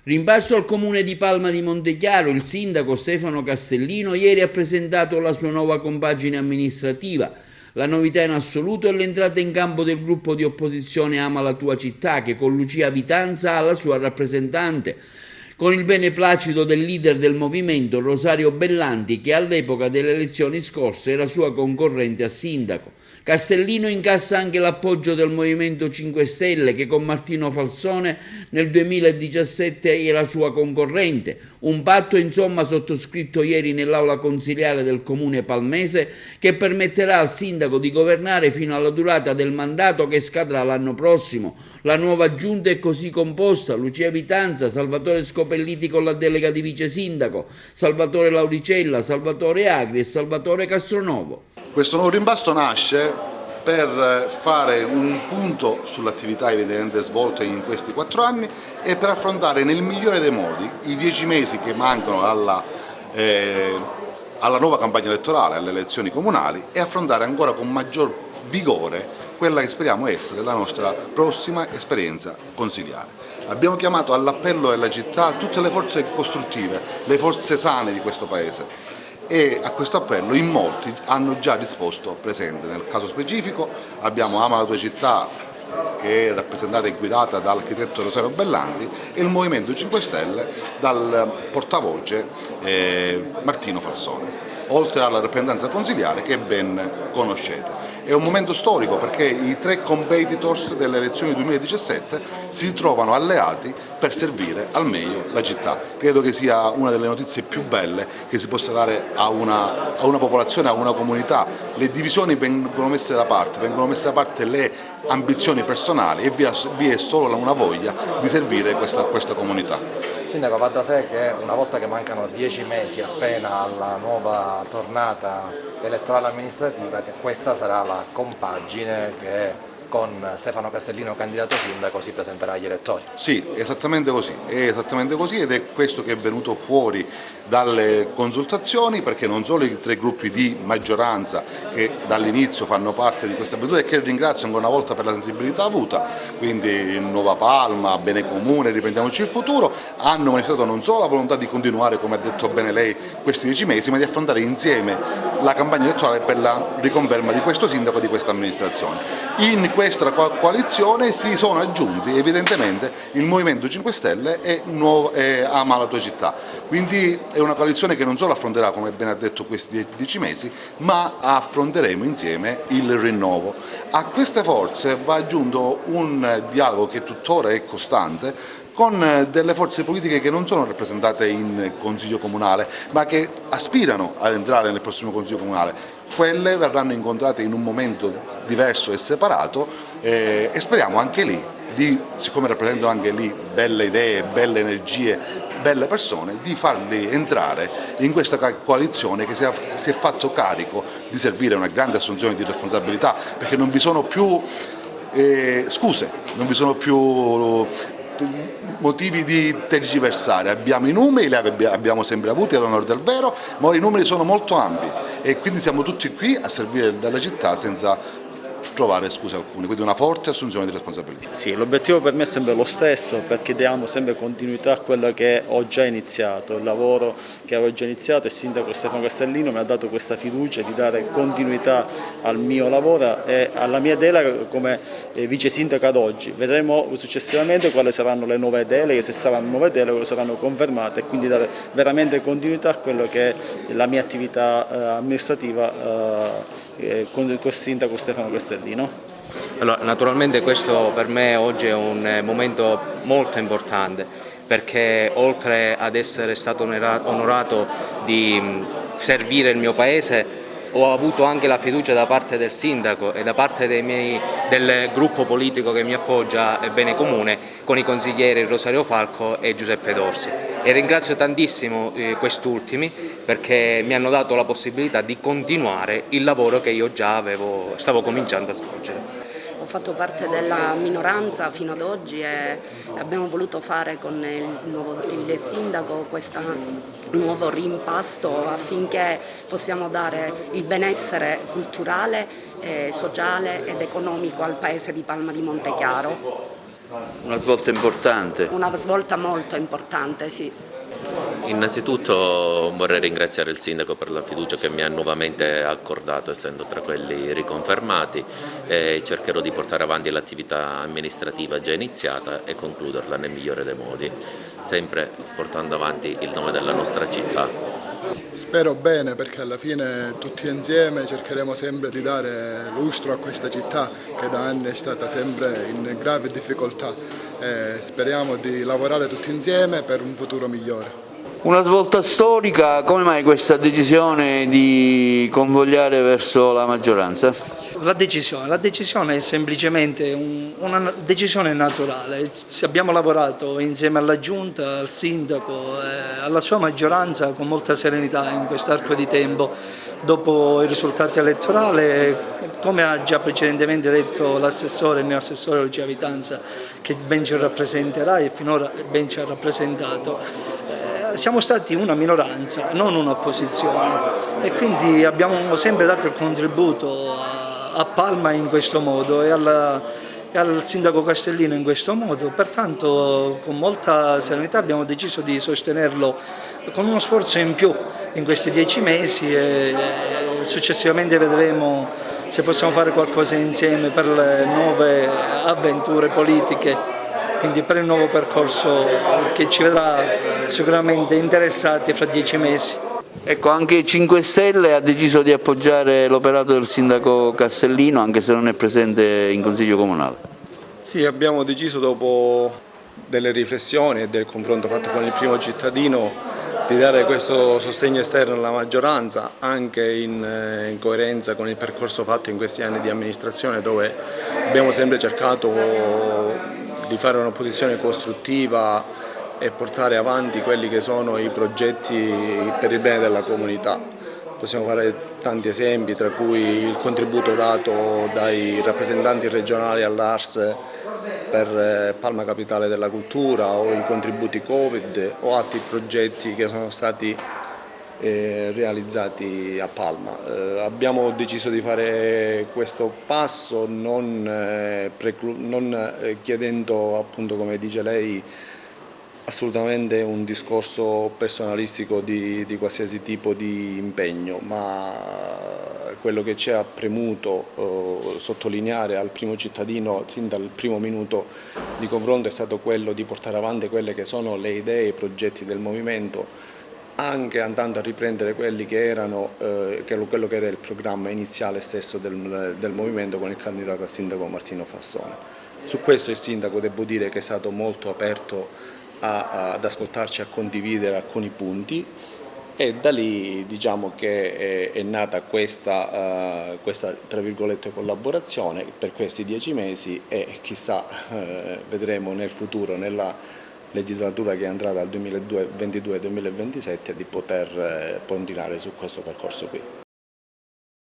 Rimpasto al comune di Palma di Montechiaro, il sindaco Stefano Castellino ieri ha presentato la sua nuova compagine amministrativa. La novità in assoluto è l'entrata in campo del gruppo di opposizione Ama la tua città, che con Lucia Vitanza ha la sua rappresentante, con il beneplacito del leader del movimento Rosario Bellanti, che all'epoca delle elezioni scorse era sua concorrente a sindaco. Castellino incassa anche l'appoggio del Movimento 5 Stelle, che con Martino Falsone nel 2017 era sua concorrente. Un patto insomma sottoscritto ieri nell'aula consiliare del comune palmese, che permetterà al sindaco di governare fino alla durata del mandato che scadrà l'anno prossimo. La nuova giunta è così composta: Lucia Vitanza, Salvatore Scopelliti con la delega di vice sindaco, Salvatore Lauricella, Salvatore Agri e Salvatore Castronovo. Questo nuovo rimpasto nasce per fare un punto sull'attività evidentemente svolta in questi 4 anni e per affrontare nel migliore dei modi i 10 mesi che mancano alla nuova campagna elettorale, alle elezioni comunali, e affrontare ancora con maggior vigore quella che speriamo essere la nostra prossima esperienza consiliare. Abbiamo chiamato all'appello della città tutte le forze costruttive, le forze sane di questo Paese, e a questo appello in molti hanno già risposto presente. Nel caso specifico abbiamo Ama la tua città, che è rappresentata e guidata dall'architetto Rosario Bellanti, e il Movimento 5 Stelle dal portavoce Martino Falsone, oltre alla rappresentanza consiliare che ben conoscete. È un momento storico perché i 3 competitors delle elezioni 2017 si trovano alleati per servire al meglio la città. Credo che sia una delle notizie più belle che si possa dare a una popolazione, a una comunità. Le divisioni vengono messe da parte le ambizioni personali, e vi è solo una voglia di servire questa comunità. Sindaco, va da sé che una volta che mancano 10 mesi appena alla nuova tornata elettorale amministrativa, che questa sarà la compagine che con Stefano Castellino candidato sindaco si presenterà agli elettori. Sì, è esattamente così ed è questo che è venuto fuori dalle consultazioni, perché non solo i 3 gruppi di maggioranza che dall'inizio fanno parte di questa avventura, e che ringrazio ancora una volta per la sensibilità avuta, quindi Nuova Palma, Bene Comune, Riprendiamoci il futuro, hanno manifestato non solo la volontà di continuare, come ha detto bene lei, questi 10 mesi, ma di affrontare insieme la campagna elettorale per la riconferma di questo sindaco e di questa amministrazione. In questa coalizione si sono aggiunti evidentemente il Movimento 5 Stelle e Ama la tua città, quindi è una coalizione che non solo affronterà, come ben ha detto, questi 10 mesi, ma affronteremo insieme il rinnovo. A queste forze va aggiunto un dialogo che tuttora è costante con delle forze politiche che non sono rappresentate in Consiglio Comunale, ma che aspirano ad entrare nel prossimo Consiglio Comunale. Quelle verranno incontrate in un momento diverso e separato, e speriamo anche lì, siccome rappresentano anche lì belle idee, belle energie, belle persone, di farli entrare in questa coalizione che si è fatto carico di servire una grande assunzione di responsabilità, perché non vi sono più scuse, non vi sono più motivi di tergiversare. Abbiamo i numeri, li abbiamo sempre avuti ad onore del vero, ma i numeri sono molto ampi e quindi siamo tutti qui a servire la città senza trovare scuse alcune, quindi una forte assunzione di responsabilità. Sì, l'obiettivo per me è sempre lo stesso, perché diamo sempre continuità a quello che ho già iniziato, il lavoro che avevo già iniziato. Il sindaco Stefano Castellino mi ha dato questa fiducia di dare continuità al mio lavoro e alla mia delega come vice sindaco ad oggi. Vedremo successivamente quali saranno le nuove deleghe, se saranno nuove deleghe saranno confermate, e quindi dare veramente continuità a quello che è la mia attività amministrativa con il sindaco Stefano Castellino. Allora, naturalmente questo per me oggi è un momento molto importante, perché oltre ad essere stato onorato di servire il mio paese, ho avuto anche la fiducia da parte del sindaco e da parte del gruppo politico che mi appoggia, Bene Comune, con i consiglieri Rosario Falco e Giuseppe Dorsi. E ringrazio tantissimo quest'ultimi, perché mi hanno dato la possibilità di continuare il lavoro che io già stavo cominciando a svolgere. Ho fatto parte della minoranza fino ad oggi e abbiamo voluto fare con il sindaco questo nuovo rimpasto affinché possiamo dare il benessere culturale, sociale ed economico al paese di Palma di Montechiaro. Una svolta importante. Una svolta molto importante, sì. Innanzitutto vorrei ringraziare il Sindaco per la fiducia che mi ha nuovamente accordato, essendo tra quelli riconfermati, e cercherò di portare avanti l'attività amministrativa già iniziata e concluderla nel migliore dei modi, sempre portando avanti il nome della nostra città. Spero bene, perché alla fine tutti insieme cercheremo sempre di dare lustro a questa città che da anni è stata sempre in grave difficoltà, e speriamo di lavorare tutti insieme per un futuro migliore. Una svolta storica, come mai questa decisione di convogliare verso la maggioranza? La decisione è semplicemente una decisione naturale. Abbiamo lavorato insieme alla Giunta, al Sindaco, alla sua maggioranza con molta serenità in quest'arco di tempo. Dopo il risultato elettorale, come ha già precedentemente detto l'assessore, il mio assessore Lucia Vitanza, che ben ci rappresenterà e finora ben ci ha rappresentato, siamo stati una minoranza, non un'opposizione, e quindi abbiamo sempre dato il contributo a Palma in questo modo e al Sindaco Castellino in questo modo. Pertanto con molta serenità abbiamo deciso di sostenerlo con uno sforzo in più in questi 10 mesi e successivamente vedremo se possiamo fare qualcosa insieme per le nuove avventure politiche, quindi per il nuovo percorso che ci vedrà sicuramente interessati fra 10 mesi. Ecco, anche il 5 Stelle ha deciso di appoggiare l'operato del Sindaco Castellino, anche se non è presente in Consiglio Comunale. Sì, abbiamo deciso, dopo delle riflessioni e del confronto fatto con il primo cittadino, di dare questo sostegno esterno alla maggioranza, anche in coerenza con il percorso fatto in questi anni di amministrazione, dove abbiamo sempre cercato di fare un'opposizione costruttiva e portare avanti quelli che sono i progetti per il bene della comunità. Possiamo fare tanti esempi, tra cui il contributo dato dai rappresentanti regionali all'ARS per Palma Capitale della Cultura, o i contributi Covid, o altri progetti che sono stati realizzati a Palma. Abbiamo deciso di fare questo passo non chiedendo, appunto, come dice lei, assolutamente un discorso personalistico di qualsiasi tipo di impegno, ma quello che ci ha premuto sottolineare al primo cittadino sin dal primo minuto di confronto è stato quello di portare avanti quelle che sono le idee e i progetti del movimento, anche andando a riprendere quelli che erano quello che era il programma iniziale stesso del movimento con il candidato a sindaco Martino Fassone. Su questo il sindaco, devo dire, che è stato molto aperto ad ascoltarci, a condividere alcuni punti, e da lì diciamo che è nata questa tra virgolette collaborazione per questi 10 mesi, e chissà, vedremo nel futuro, nella legislatura che andrà dal 2022-2027, di poter continuare su questo percorso qui.